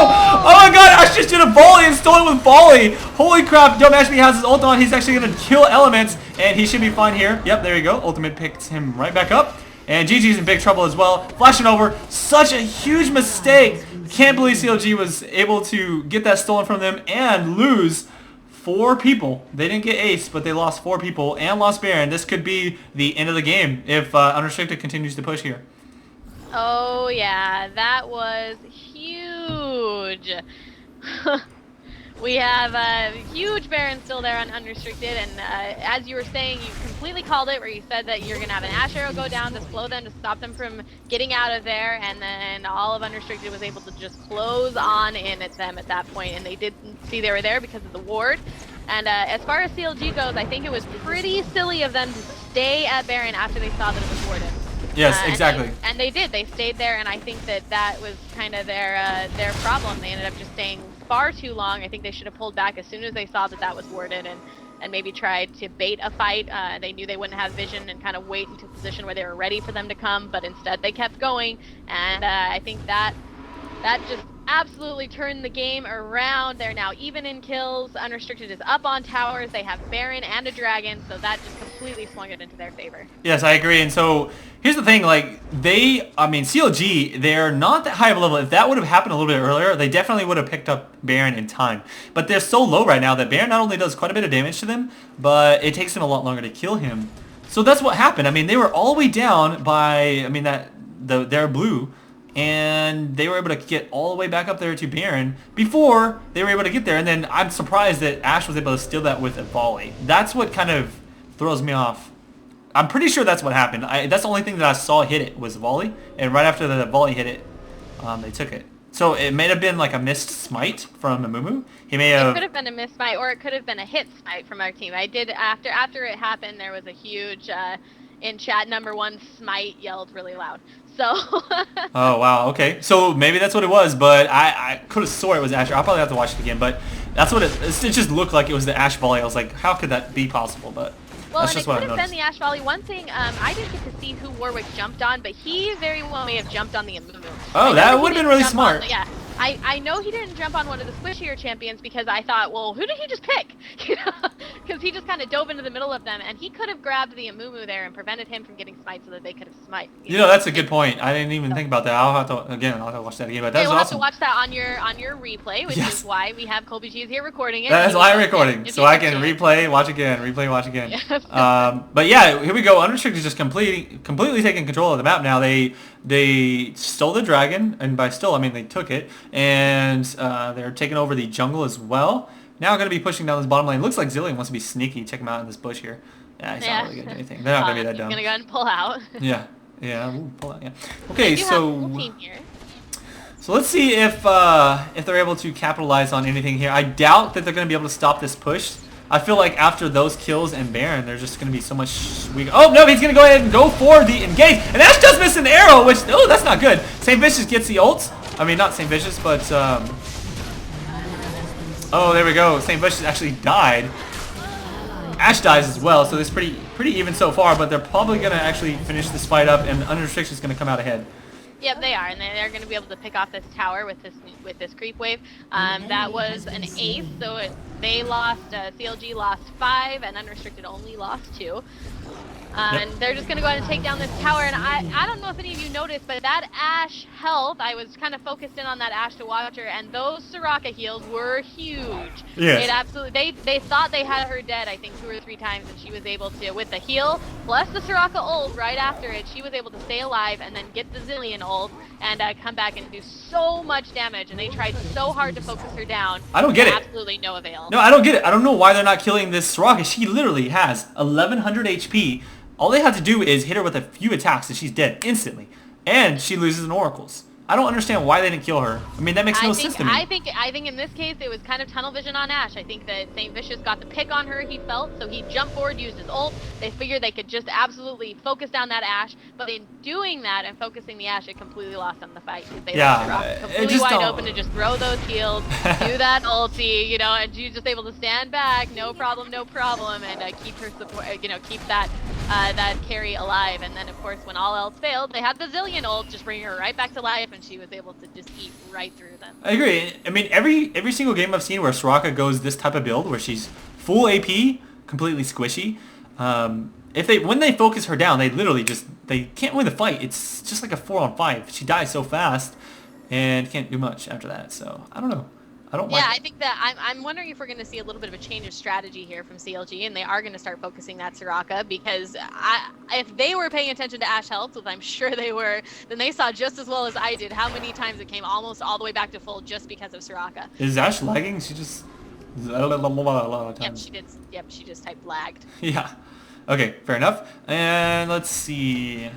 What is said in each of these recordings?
Oh my god, Ash just did a volley and stole it with volley. Holy crap, Don't Mash Me has his ult on. He's actually going to kill elements, and he should be fine here. Yep, there you go. Ultimate picks him right back up. And GG's in big trouble as well. Flashing over. Such a huge mistake. Can't believe CLG was able to get that stolen from them and lose 4 people. They didn't get ace, but they lost 4 people and lost Baron. This could be the end of the game if Unrestricted continues to push here. Oh yeah, that was huge. We have a huge Baron still there on Unrestricted, and as you were saying, you completely called it, where you said that you're going to have an Ash Arrow go down to slow them, to stop them from getting out of there, and then all of Unrestricted was able to just close on in at them at that point, and they didn't see they were there because of the ward. And as far as CLG goes, I think it was pretty silly of them to stay at Baron after they saw that it was warded. Yes, exactly. And they did. They stayed there, and I think that that was kind of their problem. They ended up just staying far too long. I think they should have pulled back as soon as they saw that that was warded, and maybe tried to bait a fight. They knew they wouldn't have vision and kind of wait into a position where they were ready for them to come, but instead they kept going, and I think that just absolutely turned the game around. They're now even in kills. Unrestricted is up on towers. They have Baron and a Dragon, so that just completely swung it into their favor. Yes, I agree. And so here's the thing, like CLG, they're not that high of a level. If that would have happened a little bit earlier, they definitely would have picked up Baron in time. But they're so low right now that Baron not only does quite a bit of damage to them, but it takes them a lot longer to kill him. So that's what happened. I mean, they were all the way down by, they're blue, and they were able to get all the way back up there to Baron before they were able to get there. And then I'm surprised that Ash was able to steal that with a volley. That's what kind of throws me off. I'm pretty sure that's what happened. That's the only thing that I saw hit it was volley, and right after the volley hit it, they took it. So it may have been like a missed smite from Amumu. He may have. It could have been a missed smite, or it could have been a hit smite from our team. I did after it happened. There was a huge in chat. #1 smite yelled really loud. So. Oh wow. Okay. So maybe that's what it was, but I could have swore it was Ash. I'll probably have to watch it again, but that's what it just looked like. It was the Ash volley. I was like, how could that be possible? But. Well, and it could have been the Ash Volley. One thing, I didn't get to see who Warwick jumped on, but he very well may have jumped on the Amumu. Oh, that would have been really smart. Yeah, I know he didn't jump on one of the squishier champions because I thought, well, who did he just pick? Because he just kind of dove into the middle of them, and he could have grabbed the Amumu there and prevented him from getting smite so that they could have smite. You know, that's a good point. I didn't even think about that. I'll have to watch that again. But that's awesome. We'll have to watch that on your replay, which is why we have Colby G's here recording it. That is live recording, so I can replay, watch again, replay, watch again. But yeah, here we go. Unrestricted just completely taking control of the map now. They stole the dragon, and by stole I mean they took it, and they're taking over the jungle as well. Now going to be pushing down this bottom lane. Looks like Zillion wants to be sneaky. Check him out in this bush here. Yeah, he's not really going to do anything. They're not going to be that dumb. He's going to go ahead and pull out. Yeah, we'll pull out. Yeah. Okay, so here. So let's see if they're able to capitalize on anything here. I doubt that they're going to be able to stop this push. I feel like after those kills and Baron, there's just going to be so much weak. Oh, no, he's going to go ahead and go for the engage. And Ash does miss an arrow, which, oh, that's not good. St. Vicious gets the ult. I mean, not St. Vicious, but, oh, there we go. St. Vicious actually died. Ash dies as well, so it's pretty even so far, but they're probably going to actually finish this fight up, and Unrestricted is going to come out ahead. Yep, they are, and they're going to be able to pick off this tower with this creep wave. That was an ace, so they lost. CLG lost 5, and Unrestricted only lost 2. And they're just going to go ahead and take down this tower. And I don't know if any of you noticed, but that Ashe health, I was kind of focused in on that Ashe to watch her, and those Soraka heals were huge. Yes. It absolutely, they thought they had her dead, I think 2 or 3 times, and she was able to, with the heal, plus the Soraka ult right after it, she was able to stay alive and then get the Zillion ult and come back and do so much damage. And they tried so hard to focus her down. I don't get it. Absolutely no avail. No, I don't get it. I don't know why they're not killing this Soraka. She literally has 1100 HP. All they have to do is hit her with a few attacks and she's dead instantly. And she loses in oracles. I don't understand why they didn't kill her. I mean, that makes no sense to me. I think in this case it was kind of tunnel vision on Ashe. I think that St. Vicious got the pick on her, he felt, so he jumped forward, used his ult. They figured they could just absolutely focus down that Ashe, but in doing that and focusing the Ashe, it completely lost them the fight. They left her completely wide open to just throw those heals, do that ulti, you know, and she's just able to stand back, no problem, and keep her support, you know, keep that that carry alive. And then, of course, when all else failed, they had the Zillion ult, just bring her right back to life, and she was able to just eat right through them. I agree. I mean, every single game I've seen where Soraka goes this type of build, where she's full AP, completely squishy, when they focus her down, they literally they can't win the fight. It's just like a 4-on-5. She dies so fast and can't do much after that. So I don't know. I don't like. Yeah, I think that I'm wondering if we're going to see a little bit of a change of strategy here from CLG, and they are going to start focusing that Soraka, because if they were paying attention to Ashe health, which I'm sure they were, then they saw just as well as I did how many times it came almost all the way back to full just because of Soraka. Is Ashe lagging? She just. Yep, she did. Yep, she just typed lagged. Yeah. Okay, fair enough. And let's see.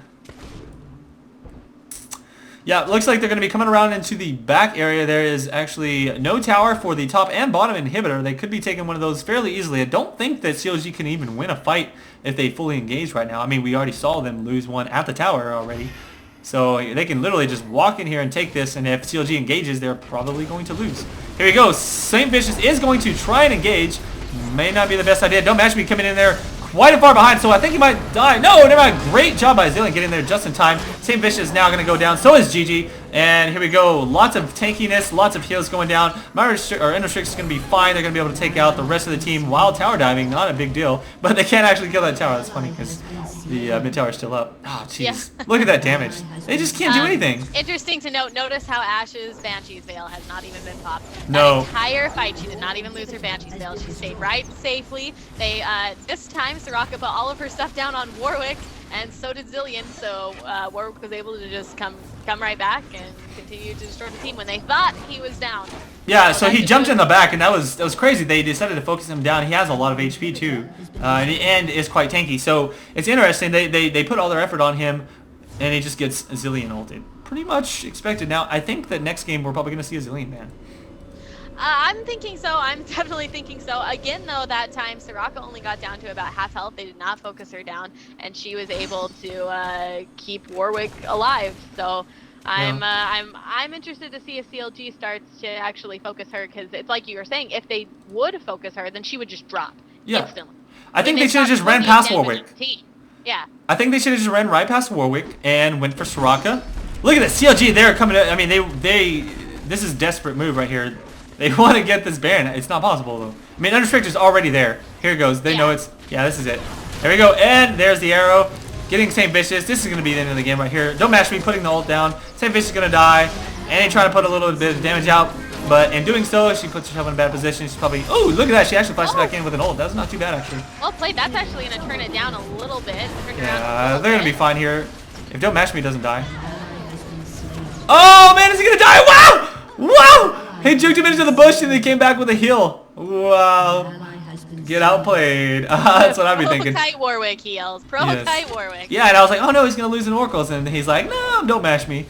Yeah, it looks like they're going to be coming around into the back area. There is actually no tower for the top and bottom inhibitor. They could be taking one of those fairly easily. I don't think that CLG can even win a fight if they fully engage right now. I mean, we already saw them lose one at the tower already. So they can literally just walk in here and take this, and if CLG engages, they're probably going to lose. Here we go. St. Vicious is going to try and engage. May not be the best idea. Don't match me coming in there quite far behind, so I think he might die. No, never mind. Great job by Zillion getting there just in time. St. Vicious is now going to go down. So is GG. And here we go. Lots of tankiness, lots of heals going down. Unrestricted is going to be fine. They're going to be able to take out the rest of the team while tower diving. Not a big deal. But they can't actually kill that tower. That's funny because the mid tower is still up. Oh, jeez. Yeah. Look at that damage. They just can't do anything. Interesting to note. Notice how Ashe's Banshee's Veil has not even been popped. No. That entire fight, she did not even lose her Banshee's Veil. She stayed right safely. They this time, Soraka put all of her stuff down on Warwick, and so did Zillion. So Warwick was able to just come right back and continue to destroy the team when they thought he was down. Yeah, so he jumped in the back, and that was crazy. They decided to focus him down. He has a lot of HP too, and is quite tanky. So it's interesting. They put all their effort on him, and he just gets Zillion ulted. Pretty much expected. Now I think that next game we're probably gonna see a Zillion ban. I'm thinking so. I'm definitely thinking so. Again, though, that time Soraka only got down to about half health. They did not focus her down, and she was able to keep Warwick alive. So I'm interested to see if CLG starts to actually focus her, because it's like you were saying, if they would focus her, then she would just drop instantly. I think they should have just ran past Warwick. Yeah. I think they should have just ran right past Warwick and went for Soraka. Look at this, CLG. They're coming. I mean, this is a desperate move right here. They want to get this Baron. It's not possible though. I mean, Unrestricted is already there. Here it goes. They know it's. Yeah, this is it. There we go. And there's the arrow. Getting St. Vicious. This is going to be the end of the game right here. Don't match me putting the ult down. St. Vicious is going to die. And they try to put a little bit of damage out. But in doing so, she puts herself in a bad position. She's probably... Oh, look at that. She actually flashes back in with an ult. That was not too bad, actually. Well played. That's actually going to turn it down a little bit. Yeah, they're going to be fine here. If Don't Match Me doesn't die. Oh, man, is he going to die? Wow! Wow! He juked him into the bush and he came back with a heal. Wow. Get outplayed. That's what I'd be thinking. Pro-kite Warwick heals. Pro-kite Warwick. Yeah, and I was like, oh no, he's going to lose in Oracles. And he's like, no, don't mash me.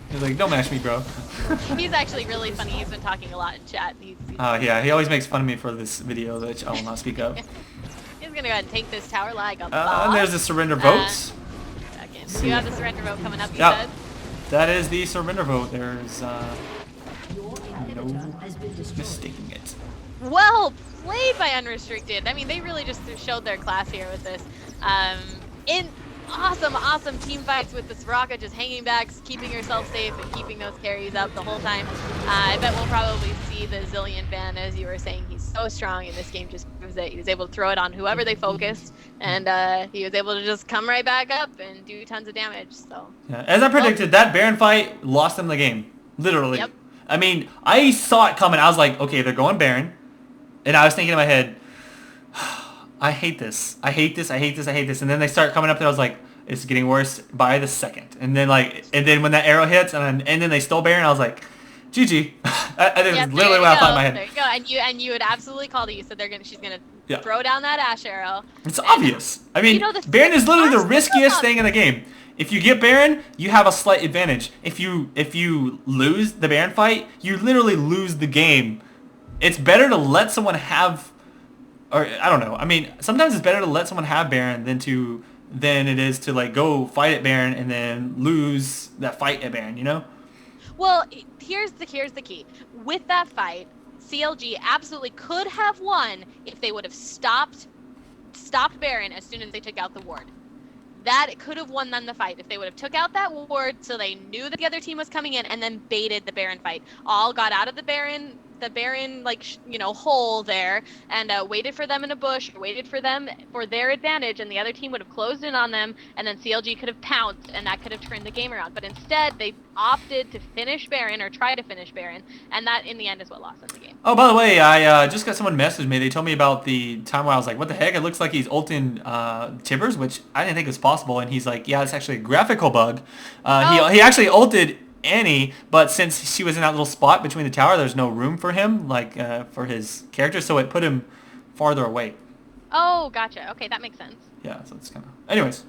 He's like, don't mash me, bro. He's actually really funny. He's been talking a lot in chat. Yeah, he always makes fun of me for this video, which I will not speak of. He's going to go ahead and take this tower like a boss. And there's the surrender votes. You have the surrender vote coming up, you said? That is the surrender vote. There's no mistaking it. Well played by Unrestricted. I mean, they really just showed their class here with this. In awesome team fights with the Soraka just hanging back, keeping herself safe, and keeping those carries up the whole time. I bet we'll probably see the Zillion ban, as you were saying. He's so strong, and this game just proves that he was able to throw it on whoever they focused, and he was able to just come right back up and do tons of damage. So yeah, as I predicted, that Baron fight lost them the game. Literally. Yep. I mean, I saw it coming. I was like, okay, they're going Baron. And I was thinking in my head, I hate this. I hate this. I hate this. I hate this. And then they start coming up and I was like, it's getting worse by the second. And then when that arrow hits and then they stole Baron, I was like, GG. I did literally what I thought in my head. There you go. And you had absolutely called it. You said she's gonna throw down that Ashe arrow. It's obvious. I mean, Baron is literally the riskiest thing in the game. If you get Baron, you have a slight advantage. If you lose the Baron fight, you literally lose the game. It's better to let someone have, or I don't know. I mean, sometimes it's better to let someone have Baron than it is to like go fight at Baron and then lose that fight at Baron. You know? Well, here's the key. With that fight, CLG absolutely could have won if they would have stopped Baron as soon as they took out the ward. that could have won them the fight if they would have took out that ward so they knew that the other team was coming in and then baited the Baron fight. All got out of the Baron like hole there and waited for them in a bush, waited for them for their advantage, and the other team would have closed in on them, and then CLG could have pounced, and that could have turned the game around. But instead, they opted to finish Baron or try to finish Baron, and that in the end is what lost them the game. Oh, by the way, I just got someone message me. They told me about the time where I was like, what the heck? It looks like he's ulting Tibbers, which I didn't think was possible. And he's like, yeah, it's actually a graphical bug. He actually ulted Annie, but since she was in that little spot between the tower, there's no room for him, like for his character, so it put him farther away. Oh, gotcha. Okay, that makes sense. Yeah, so it's kind of... Anyways.